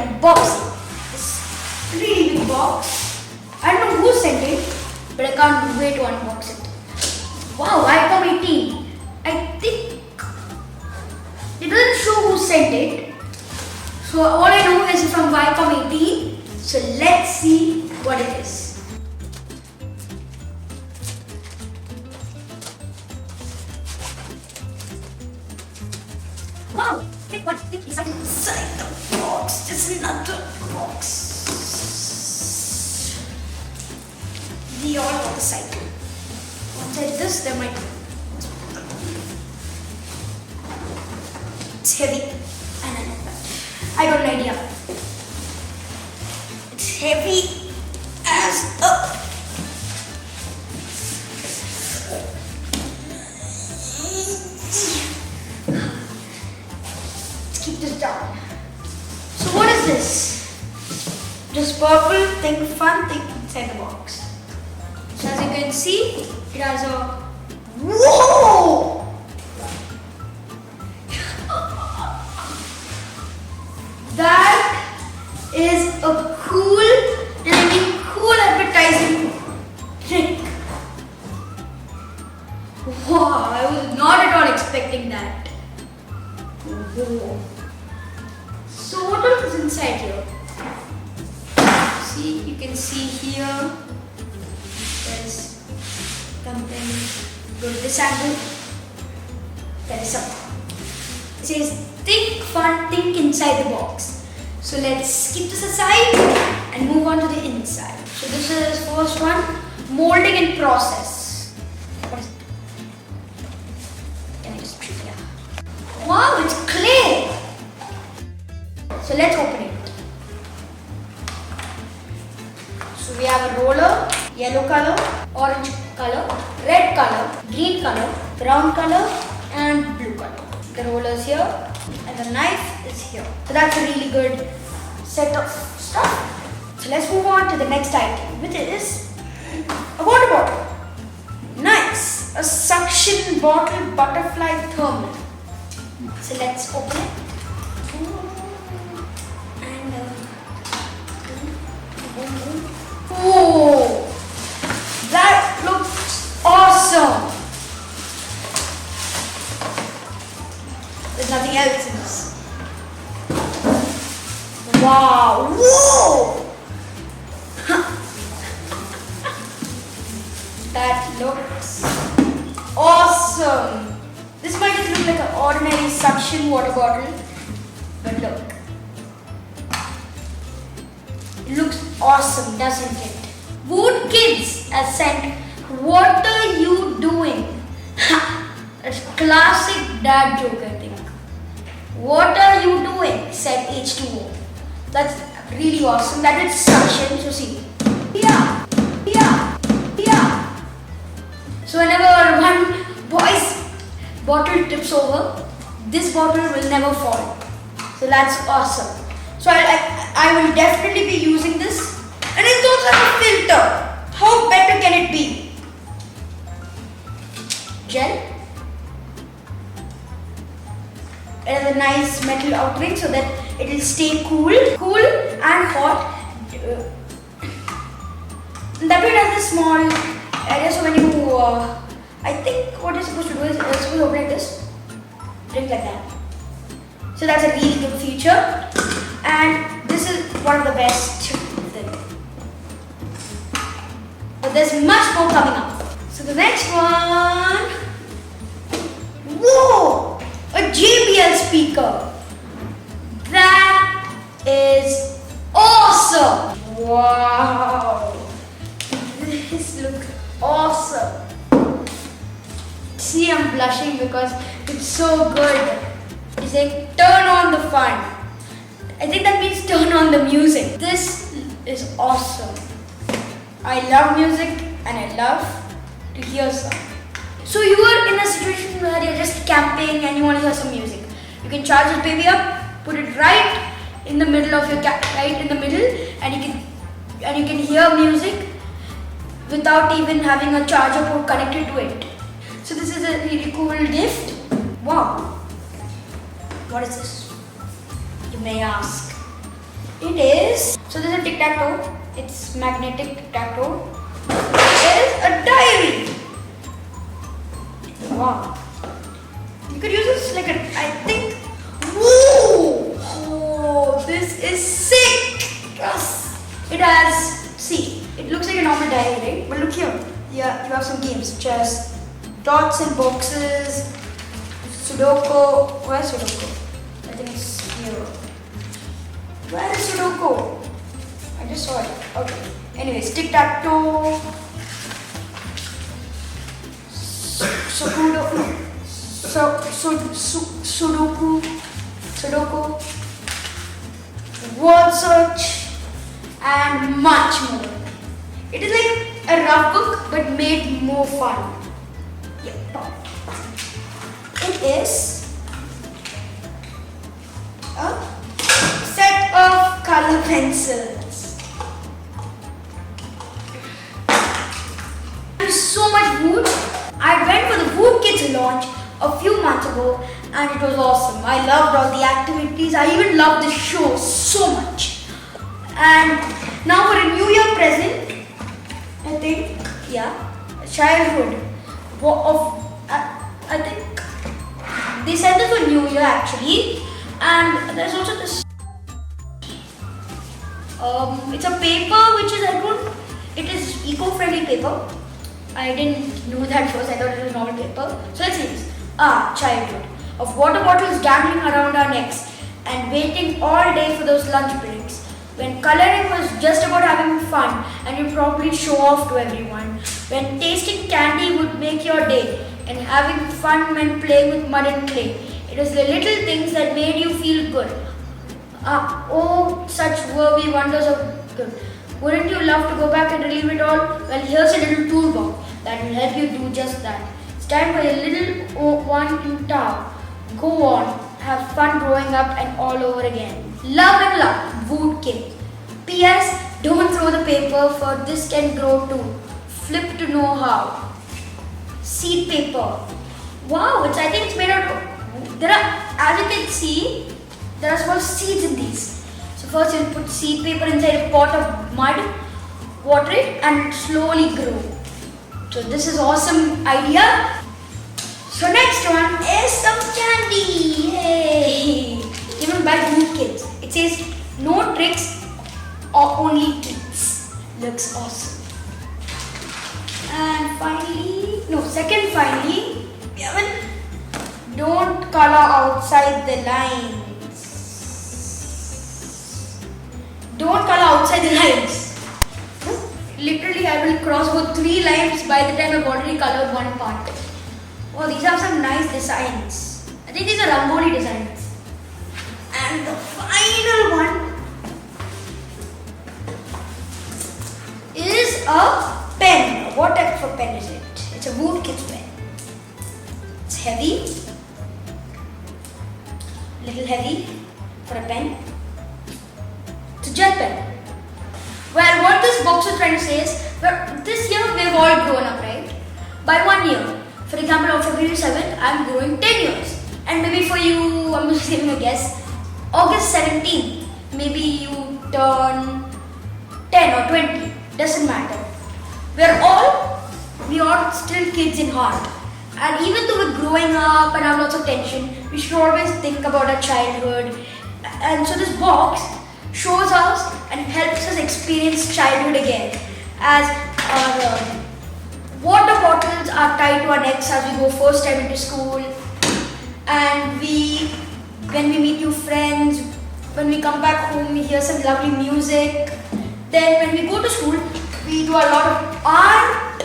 unboxing. This really big box. I don't know who sent it, but I can't wait to unbox it. Wow, iPhone 18. I think it doesn't show who sent it. So all I know is from Viacom 18. So let's see what it is. Wow, what is inside the box? Just another box. The all motorcycle. Inside this, there might be. It's heavy, and I got an idea. It's heavy as a. Let's keep this down. So what is this? This purple thing, fun thing inside the box. So as you can see, it has a. Whoa! That is a cool advertising trick. Wow, I was not at all expecting that. Whoa. So what else is inside here? See, you can see here. There's something. Go to this angle. There is something. It says think fun think inside the box. So let's keep this aside and move on to the inside. So this is the first one, molding in process. What is it? Can I just trick it out? Wow, it's clay. So let's open it. So we have a roller, yellow color, orange color, red color, green color, brown color, and blue color. The roller is here and the knife is here. So that's a really good set of stuff. So let's move on to the next item, which is a water bottle. Nice! A suction bottle butterfly thermal. So let's open it. And whoa! That looks awesome! There's nothing else in this. Wow! Whoa! That looks awesome! This might just look like an ordinary suction water bottle, but look. It looks awesome, doesn't it? Voot Kids has sent, what are you doing? That's classic dad joke, I think. What are you doing? Said H2O. That's really awesome. That is suction. So see. Yeah. So whenever one boy's bottle tips over, this bottle will never fall. So that's awesome. So I will definitely be using this. And it's also a filter. How better can it be? Gel. It has a nice metal outring so that it will stay cool and hot. That way it has a small area, so when you, I think what you're supposed to do is you're supposed to open like this, drink like that. So that's a really good feature, and this is one of the best things. But there's much more coming up. So the next one, whoa! A JBL speaker. That is awesome. Wow. This looks awesome. See, I'm blushing because it's so good. It's like turn on the fun. I think that means turn on the music. This is awesome. I love music and I love to hear some. So you are in a situation where you're just camping and you want to hear some music. You can charge this baby up, put it right in the middle of your right in the middle, and you can hear music without even having a charger port connected to it. So this is a really cool gift. Wow. What is this? You may ask. It is. So there's a tic-tac-toe. It's magnetic tic-tac-toe. There is a diary. Wow. You could use this like I think. Woo! Oh, this is sick. Yes. It has. See, it looks like a normal diary, right? But look here. Yeah, you have some games such as dots and boxes, Sudoku. Where's Sudoku? I think it's here. Where is Sudoku? I just saw it. Okay. Anyways, tic-tac-toe. Sudoku, word search, and much more. It is like a rough book but made more fun. Yep. It is a set of color pencils. Thank you so much, Voot. I went for the Voot Kids launch a few months ago and it was awesome. I loved all the activities. I even loved the show so much. And now for a New Year present, I think, childhood. I think they sent this for New Year actually. And there's also this. It's a paper which is it is eco-friendly paper. I didn't know that first. I thought it was normal paper. So let's see this. Childhood. Of water bottles dangling around our necks and waiting all day for those lunch breaks. When coloring was just about having fun and you probably show off to everyone. When tasting candy would make your day and having fun when playing with mud and clay. It was the little things that made you feel good. Oh, such were we wonders of good. Wouldn't you love to go back and relive it all? Well, here's a little toolbox that will help you do just that. Stand by a little one in town. Go on, have fun growing up and all over again. Love and love, Voot Kids. P.S. Don't throw the paper for this can grow too. Flip to know how. Seed paper. Wow, I think it's made out of, as you can see, there are small seeds in these. So first you'll put seed paper inside a pot of mud, water it and slowly grow. So this is awesome idea. So next one is some candy. Hey, given by Voot Kids. It says no tricks or only treats. Looks awesome. And finally, we have don't color outside the lines. Don't color outside the lines. Literally, I will cross about 3 lines by the time I've already colored one part. Oh, these have some nice designs. I think these are Rangoli designs. And the final one is a pen. What type of a pen is it? It's a Voot Kids pen. It's heavy. Little heavy for a pen. It's a gel pen. Well, what this box is trying to say is, well, this year we've all grown up, right? By 1 year. For example, on February 7th, I'm growing 10 years. And maybe for you, I'm just giving a guess, August 17th, maybe you turn 10 or 20. Doesn't matter. We are still kids in heart. And even though we're growing up and have lots of tension, we should always think about our childhood. And so this box shows us and helps us experience childhood again. As our water bottles are tied to our necks as we go first time into school. And when we meet new friends, when we come back home, we hear some lovely music. Then when we go to school, we do a lot of art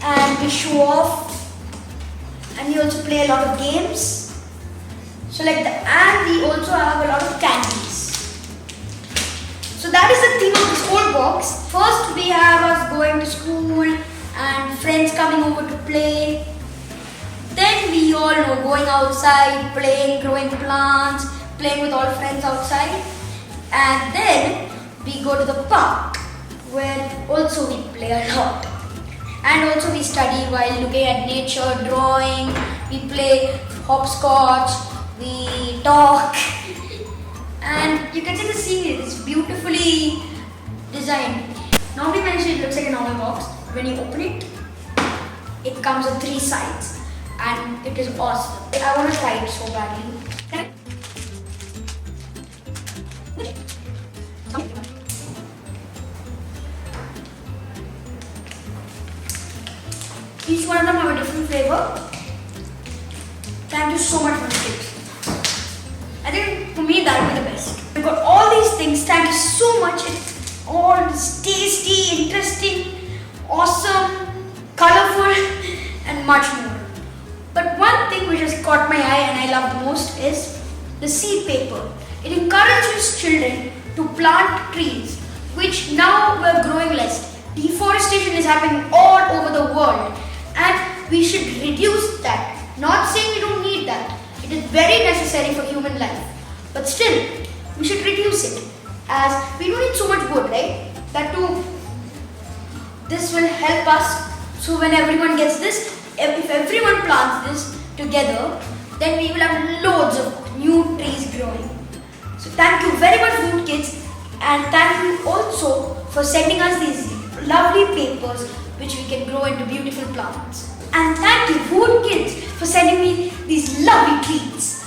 and we show off. And we also play a lot of games. And we also have a lot of candies. So that is the theme of this whole box. First we have us going to school and friends coming over to play. Then we all know going outside, playing, growing plants, playing with all friends outside. And then we go to the park where also we play a lot. And also we study while looking at nature, drawing, we play hopscotch, we talk. And you can see the scenery, it's beautiful. designed. Normally when it looks like a normal box. When you open it, it comes with 3 sides and it is awesome. I want to try it so badly. Each one of them have a different flavor. Thank you so much for the tips. I think for me that would be the best. We've got all these things. Thank you so much. It's all tasty, interesting, awesome, colorful and much more. But one thing which has caught my eye and I love the most is the seed paper. It encourages children to plant trees, which now we're growing less. Deforestation is happening all over the world and we should reduce that. Not saying we don't need that. It is very necessary for human life. But still, we should reduce it as we don't need so much wood, right? That too, this will help us. So when everyone gets this, if everyone plants this together, then we will have loads of new trees growing. So thank you very much, Voot Kids, and thank you also for sending us these lovely papers which we can grow into beautiful plants. And thank you, Voot Kids, for sending me these lovely treats.